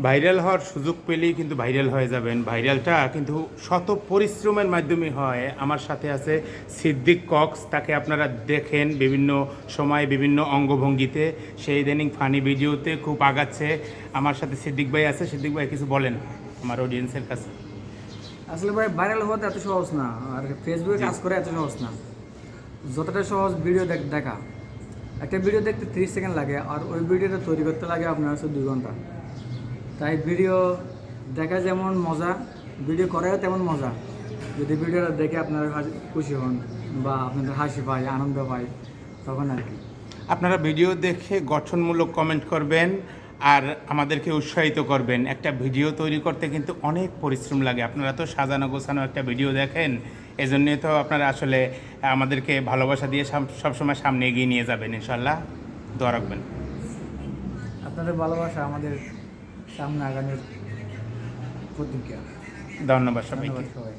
Viral হওয়ার সুযোগ পেলেই কিন্তু ভাইরাল হয়ে যাবেন। ভাইরালটা কিন্তু শত পরিশ্রমের মাধ্যমে হয়। আমার সাথে আছে সিদ্দিক কক্স, তাকে আপনারা দেখেন বিভিন্ন সময় বিভিন্ন অঙ্গভঙ্গিতে, সেই ইদানিং ফানি ভিডিওতে খুব আগাচ্ছে। আমার সাথে সিদ্দিক ভাই আছে। সিদ্দিক ভাই কিছু বলেন আমার অডিয়েন্সের কাছে। আসলে ভাই ভাইরাল হওয়াটা এত সহজ না, আর ফেসবুকে কাজ করে এত সহজ না। যতটা সহজ ভিডিও দেখা, একটা ভিডিও দেখতে 30 সেকেন্ড লাগে, আর ওই ভিডিওটা তৈরি করতে লাগে আপনার হচ্ছে 2 ঘন্টা। তাই ভিডিও দেখা যেমন মজা, ভিডিও করাও তেমন মজা। যদি ভিডিওটা দেখে আপনারা খুশি হন বা আপনাদের হাসি পায়, আনন্দ পায়, তখন আর কি। আপনারা ভিডিও দেখে গঠনমূলক কমেন্ট করবেন আর আমাদেরকে উৎসাহিত করবেন। একটা ভিডিও তৈরি করতে কিন্তু অনেক পরিশ্রম লাগে। আপনারা তো সাজানো গোছানো একটা ভিডিও দেখেন, এজন্যই তো আপনারা আসলে আমাদেরকে ভালোবাসা দিয়ে সবসময় সামনে এগিয়ে নিয়ে যাবেন। ইনশাল্লাহ দোয়া রাখবেন। আপনাদের ভালোবাসা আমাদের সামনে আগানোর প্রতিজ্ঞা। ধন্যবাদ সবাইকে। ধন্যবাদ সবাই।